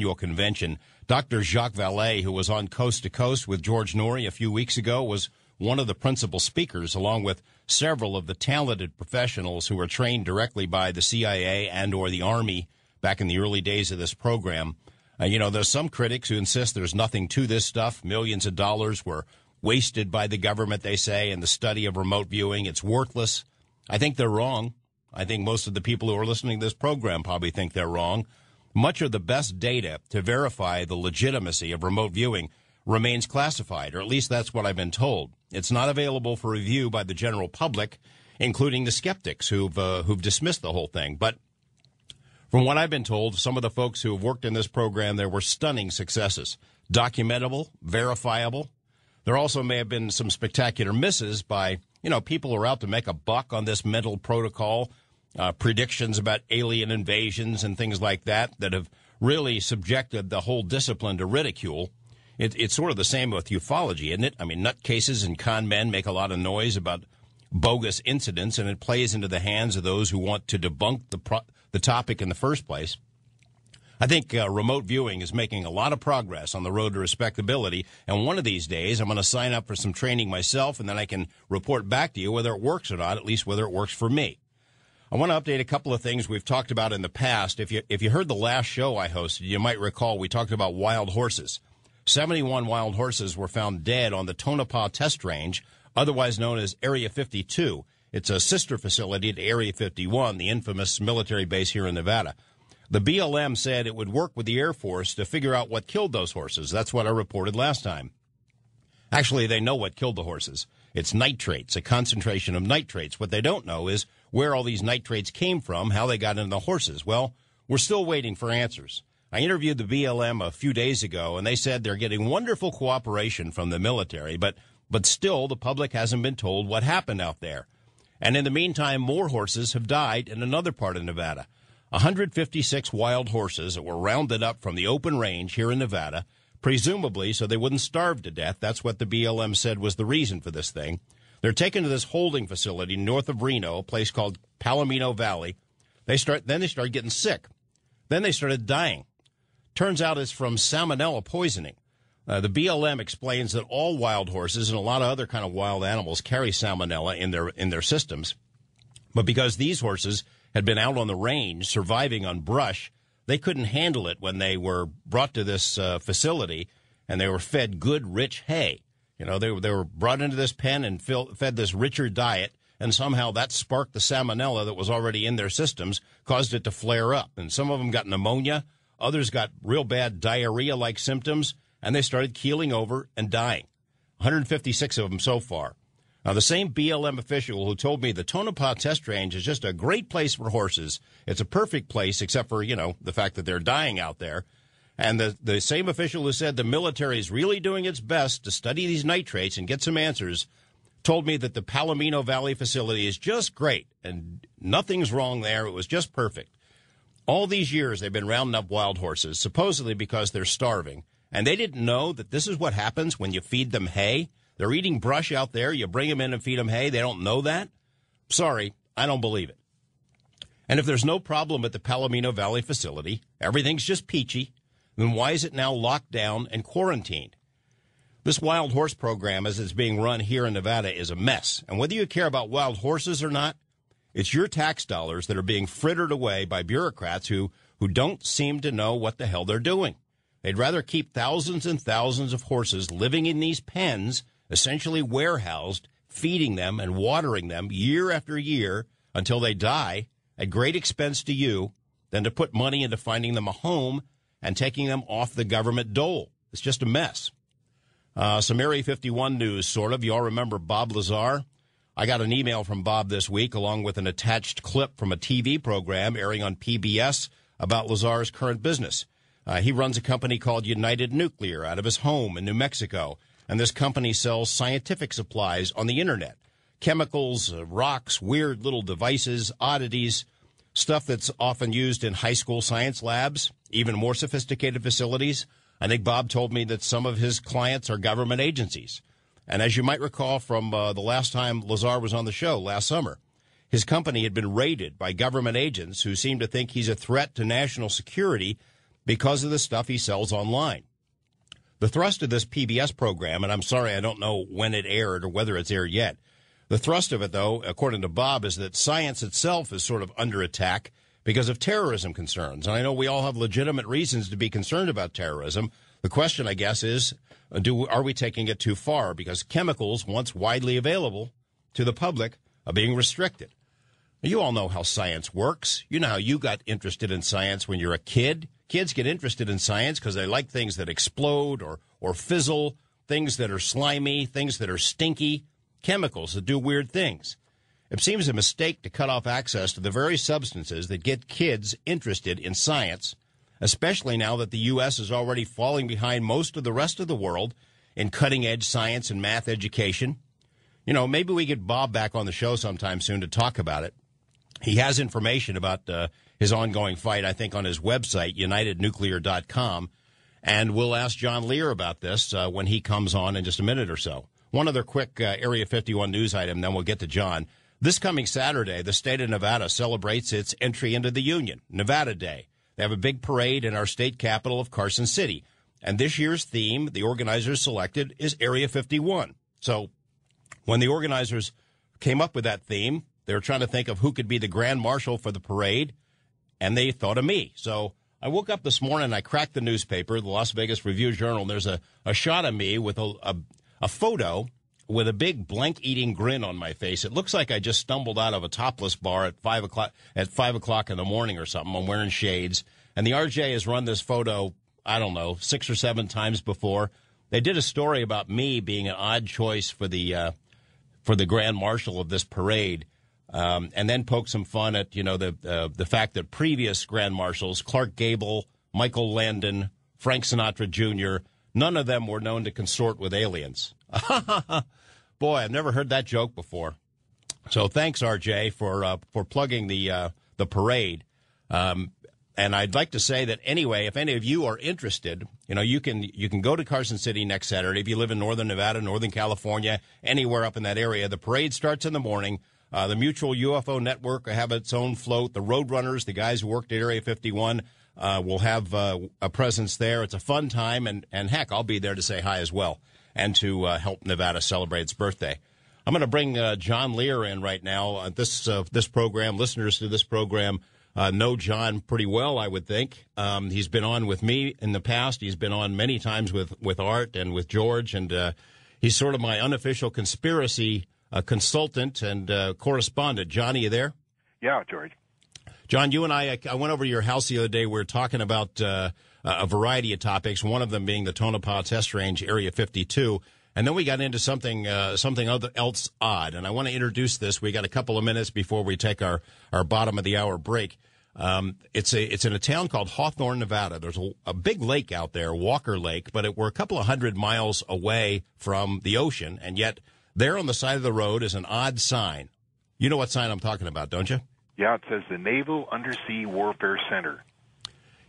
annual convention. Dr. Jacques Vallée, who was on Coast to Coast with George Noory a few weeks ago, was one of the principal speakers, along with several of the talented professionals who were trained directly by the CIA and or the Army back in the early days of this program. There's some critics who insist there's nothing to this stuff. Millions of dollars were wasted by the government, they say, in the study of remote viewing. It's worthless. I think they're wrong. I think most of the people who are listening to this program probably think they're wrong. Much of the best data to verify the legitimacy of remote viewing remains classified, or at least that's what I've been told. It's not available for review by the general public, including the skeptics who've dismissed the whole thing. But from what I've been told, some of the folks who have worked in this program, there were stunning successes, documentable, verifiable. There also may have been some spectacular misses by, people who are out to make a buck on this mental protocol, predictions about alien invasions and things like that have really subjected the whole discipline to ridicule. It's sort of the same with ufology, isn't it? I mean, nutcases and con men make a lot of noise about bogus incidents, and it plays into the hands of those who want to debunk the topic in the first place. I think remote viewing is making a lot of progress on the road to respectability, and one of these days I'm going to sign up for some training myself, and then I can report back to you whether it works or not, at least whether it works for me. I want to update a couple of things we've talked about in the past. If you heard the last show I hosted, you might recall we talked about wild horses. 71 wild horses were found dead on the Tonopah Test Range, otherwise known as Area 52. It's a sister facility to Area 51, the infamous military base here in Nevada. The BLM said it would work with the Air Force to figure out what killed those horses. That's what I reported last time. Actually, they know what killed the horses. It's nitrates, a concentration of nitrates. What they don't know is where all these nitrates came from, how they got into the horses. Well, we're still waiting for answers. I interviewed the BLM a few days ago, and they said they're getting wonderful cooperation from the military, but still the public hasn't been told what happened out there. And in the meantime, more horses have died in another part of Nevada. 156 wild horses that were rounded up from the open range here in Nevada, presumably so they wouldn't starve to death. That's what the BLM said was the reason for this thing. They're taken to this holding facility north of Reno, a place called Palomino Valley. Then they started getting sick. Then they started dying. Turns out it's from salmonella poisoning. The BLM explains that all wild horses and a lot of other kind of wild animals carry salmonella in their systems. But because these horses had been out on the range surviving on brush, they couldn't handle it when they were brought to this facility and they were fed good, rich hay. They were brought into this pen and fed this richer diet, and somehow that sparked the salmonella that was already in their systems, caused it to flare up. And some of them got pneumonia, others got real bad diarrhea-like symptoms, and they started keeling over and dying. 156 of them so far. Now, the same BLM official who told me the Tonopah Test Range is just a great place for horses. It's a perfect place, except for, the fact that they're dying out there. And the same official who said the military is really doing its best to study these nitrates and get some answers told me that the Palomino Valley facility is just great and nothing's wrong there. It was just perfect. All these years they've been rounding up wild horses, supposedly because they're starving. And they didn't know that this is what happens when you feed them hay. They're eating brush out there. You bring them in and feed them hay. They don't know that? Sorry, I don't believe it. And if there's no problem at the Palomino Valley facility, everything's just peachy, then why is it now locked down and quarantined? This wild horse program, as it's being run here in Nevada, is a mess. And whether you care about wild horses or not, it's your tax dollars that are being frittered away by bureaucrats who don't seem to know what the hell they're doing. They'd rather keep thousands and thousands of horses living in these pens, essentially warehoused, feeding them and watering them year after year until they die at great expense to you, than to put money into finding them a home and taking them off the government dole. It's just a mess. Some Area 51 news, sort of. You all remember Bob Lazar? I got an email from Bob this week along with an attached clip from a TV program airing on PBS about Lazar's current business. He runs a company called United Nuclear out of his home in New Mexico, and this company sells scientific supplies on the Internet. Chemicals, rocks, weird little devices, oddities, stuff that's often used in high school science labs, even more sophisticated facilities. I think Bob told me that some of his clients are government agencies. And as you might recall from the last time Lazar was on the show last summer, his company had been raided by government agents who seem to think he's a threat to national security because of the stuff he sells online. The thrust of this PBS program, and I'm sorry I don't know when it aired or whether it's aired yet, the thrust of it, though, according to Bob, is that science itself is sort of under attack because of terrorism concerns. And I know we all have legitimate reasons to be concerned about terrorism. The question, I guess, is, are we taking it too far? Because chemicals, once widely available to the public, are being restricted. You all know how science works. You know how you got interested in science when you're a kid. Kids get interested in science because they like things that explode or fizzle, things that are slimy, things that are stinky, chemicals that do weird things. It seems a mistake to cut off access to the very substances that get kids interested in science, especially now that the U.S. is already falling behind most of the rest of the world in cutting-edge science and math education. You know, maybe we get Bob back on the show sometime soon to talk about it. He has information about his ongoing fight, I think, on his website, unitednuclear.com, and we'll ask John Lear about this when he comes on in just a minute or so. One other quick Area 51 news item, then we'll get to John. This coming Saturday, the state of Nevada celebrates its entry into the Union, Nevada Day. They have a big parade in our state capital of Carson City. And this year's theme, the organizers selected, is Area 51. So when the organizers came up with that theme, they were trying to think of who could be the grand marshal for the parade, and they thought of me. So I woke up this morning and I cracked the newspaper, the Las Vegas Review-Journal, and there's a shot of me with a photo with a big blank-eating grin on my face. It looks like I just stumbled out of a topless bar at 5 o'clock in the morning or something. I'm wearing shades. And the RJ has run this photo, I don't know, 6 or 7 times before. They did a story about me being an odd choice for the grand marshal of this parade. And then poke some fun at, you know, the fact that previous grand marshals, Clark Gable, Michael Landon, Frank Sinatra Jr., none of them were known to consort with aliens. Boy, I've never heard that joke before. So thanks, RJ, for plugging the parade. And I'd like to say that anyway, if any of you are interested, you know, you can go to Carson City next Saturday if you live in northern Nevada, northern California, anywhere up in that area. The parade starts in the morning. The Mutual UFO Network will have its own float. The Roadrunners, the guys who worked at Area 51, will have a presence there. It's a fun time, and heck, I'll be there to say hi as well and to help Nevada celebrate its birthday. I'm going to bring John Lear in right now. This program, listeners to this program know John pretty well, I would think. He's been on with me in the past. He's been on many times with Art and with George, and he's sort of my unofficial conspiracy consultant and correspondent. John, are you there? Yeah, George. John, you and I went over to your house the other day. We were talking about a variety of topics, one of them being the Tonopah Test Range, Area 52. And then we got into something else odd. And I want to introduce this. We got a couple of minutes before we take our bottom of the hour break. It's in a town called Hawthorne, Nevada. There's a big lake out there, Walker Lake, but we're a couple of 100 miles away from the ocean. And yet there on the side of the road is an odd sign. You know what sign I'm talking about, don't you? Yeah, it says the Naval Undersea Warfare Center.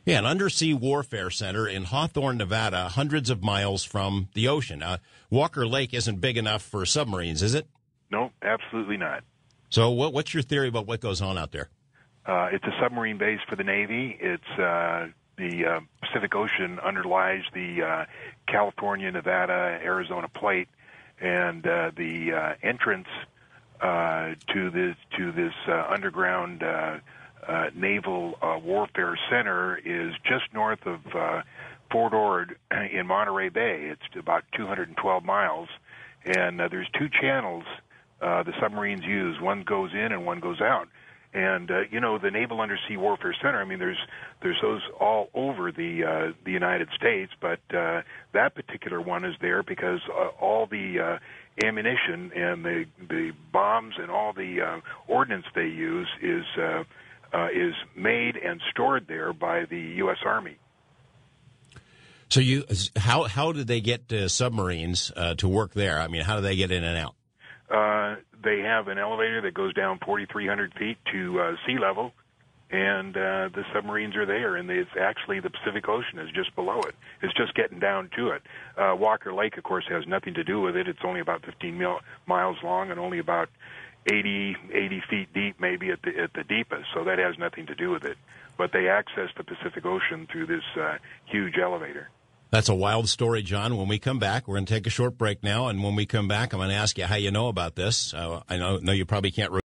Yeah, an undersea warfare center in Hawthorne, Nevada, hundreds of miles from the ocean. Walker Lake isn't big enough for submarines, is it? No, absolutely not. So what's your theory about what goes on out there? It's a submarine base for the Navy. It's the Pacific Ocean underlies the California, Nevada, Arizona plate, and the entrance to this underground Naval Warfare Center is just north of Fort Ord in Monterey Bay. It's about 212 miles, and there's 2 channels the submarines use. One goes in and one goes out. And you know, the Naval Undersea Warfare Center, I mean, there's those all over the United States, but that particular one is there because all the ammunition and the bombs and all the ordnance they use is made and stored there by the U.S. Army. So how did they get submarines to work there? I mean, how do they get in and out? They have an elevator that goes down 4,300 feet to sea level, and the submarines are there, and it's actually the Pacific Ocean is just below it. It's just getting down to it. Walker Lake, of course, has nothing to do with it. It's only about 15 miles long and only about 80 feet deep, maybe at the deepest. So that has nothing to do with it. But they access the Pacific Ocean through this huge elevator. That's a wild story, John. When we come back, we're going to take a short break now, and when we come back, I'm going to ask you how you know about this. I know you probably can't